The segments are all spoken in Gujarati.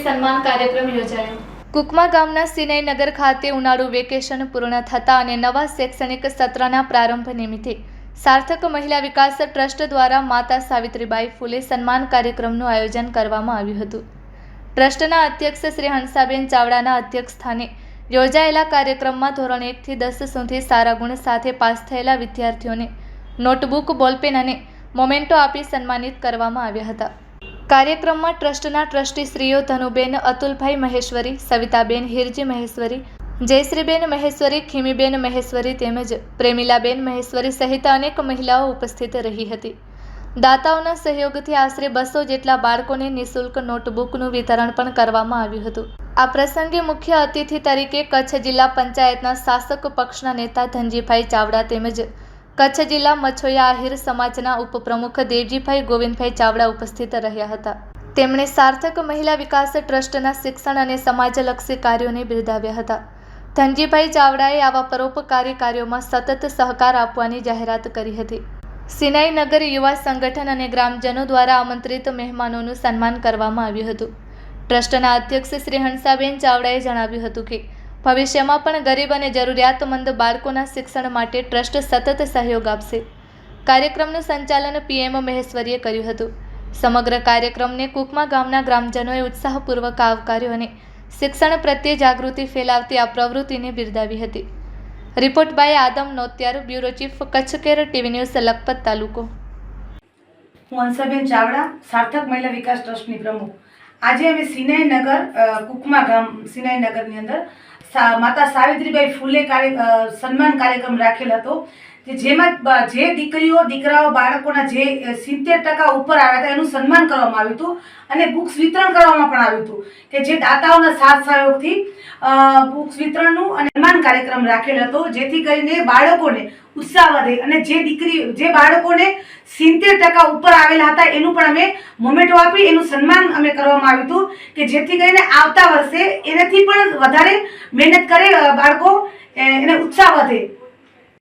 સન્માન કાર્યક્રમ યોજાયો। કુકમા ગામના સિનાઈનગર ખાતે ઉનાળુ વેકેશન પૂર્ણ થતા અને નવા શૈક્ષણિક સત્રના પ્રારંભ નિમિત્તે સાર્થક મહિલા વિકાસ ટ્રસ્ટ દ્વારા માતા સાવિત્રીબાઈ ફૂલે સન્માન કાર્યક્રમનું આયોજન કરવામાં આવ્યું હતું। ટ્રસ્ટના અધ્યક્ષ શ્રી હંસાબેન ચાવડાના અધ્યક્ષસ્થાને યોજાયેલા કાર્યક્રમમાં ધોરણ 1 થી 10 સુધી સારા ગુણ સાથે પાસ થયેલા વિદ્યાર્થીઓને નોટબુક, બોલપેન અને મોમેન્ટો આપી સન્માનિત કરવામાં આવ્યા હતા। કાર્યક્રમમાં ટ્રસ્ટના ટ્રસ્ટીશ્રીઓ ધનુબેન અતુલભાઈ મહેશ્વરી, સવિતાબેન હિરજી મહેશ્વરી, જયશ્રીબેન મહેશ્વરી, ખીમીબેન મહેશ્વરી તેમજ પ્રેમિલાબેન મહેશ્વરી સહિત અનેક મહિલાઓ ઉપસ્થિત રહી હતી। દાતાઓના સહયોગથી આશરે 200 જેટલા બાળકોને નિઃશુલ્ક નોટબુકનું વિતરણ પણ કરવામાં આવ્યું હતું। આ પ્રસંગે મુખ્ય અતિથિ તરીકે કચ્છ જિલ્લા પંચાયતના શાસક પક્ષના નેતા ધનજીભાઈ ચાવડા તેમજ કચ્છ જિલ્લા મછોયા આહિર સમાજના ઉપપ્રમુખ દેવજીભાઈ ગોવિંદભાઈ ચાવડા ઉપસ્થિત રહ્યા હતા। તેમણે સાર્થક મહિલા વિકાસ ટ્રસ્ટના શિક્ષણ અને સમાજલક્ષી કાર્યોને બિરદાવ્યા હતા। ધનજીભાઈ ચાવડાએ આવા પરોપકારી કાર્યોમાં સતત સહકાર આપવાની જાહેરાત કરી હતી। સિનાઈનગર યુવા સંગઠન અને ગ્રામજનો દ્વારા આમંત્રિત મહેમાનોનું સન્માન કરવામાં આવ્યું હતું। ટ્રસ્ટના અધ્યક્ષ શ્રી હંસાબેન ચાવડાએ જણાવ્યું હતું કે ભવિષ્યમાં પણ ગરીબ અને જરૂરિયાતમંદ બાળકોના શિક્ષણ માટે ટ્રસ્ટ સતત સહયોગ આપશે। કાર્યક્રમનું સંચાલન PM મહેશ્વરીએ કર્યું હતું। સમગ્ર કાર્યક્રમને કુકમા ગામના ગ્રામજનોએ ઉત્સાહપૂર્વક આવકાર્યો અને શિક્ષણ પ્રત્યે જાગૃતિ ફેલાવતી આ પ્રવૃત્તિને બિરદાવી હતી। Report by Adam Notiyar, bureau chief, Kutch Care, TV News, Lakhpat તાલુકો। હું હંસાબેન ચાવડા, સાર્થક મહિલા વિકાસ ટ્રસ્ટની પ્રમુખ। આજે અમે સિનાઈનગર કુકમા ગામ સિનાઈનગરની અંદર માતા સાવિત્રીબાઈ ફૂલે સન્માન કાર્યક્રમ રાખેલ હતો કે જેમાં જે દીકરીઓ દીકરાઓ બાળકોના જે 70% ઉપર આવ્યા હતા એનું સન્માન કરવામાં આવ્યું હતું અને બુક્સ વિતરણ કરવામાં પણ આવ્યું હતું કે જે દાતાઓના સાથ સહયોગથી બુક્સ વિતરણનું અને સન્માન કાર્યક્રમ રાખેલ હતો જેથી કરીને બાળકોને ઉત્સાહ વધે અને જે બાળકોને 70% ઉપર આવેલા હતા એનું પણ અમે મોમેન્ટો આપી એનું સન્માન અમે કરવામાં આવ્યું હતું કે જેથી કરીને આવતા વર્ષે એનાથી પણ વધારે મહેનત કરે બાળકો, એને ઉત્સાહ વધે।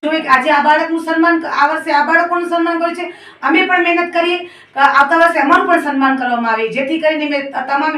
આજે આ બાળકનું સન્માન, આ વર્ષે આ બાળકોનું સન્માન કર્યું છે, અમે પણ મહેનત કરીએ આવતા વર્ષે અમારું પણ સન્માન કરવામાં આવે જેથી કરીને મેં તમામ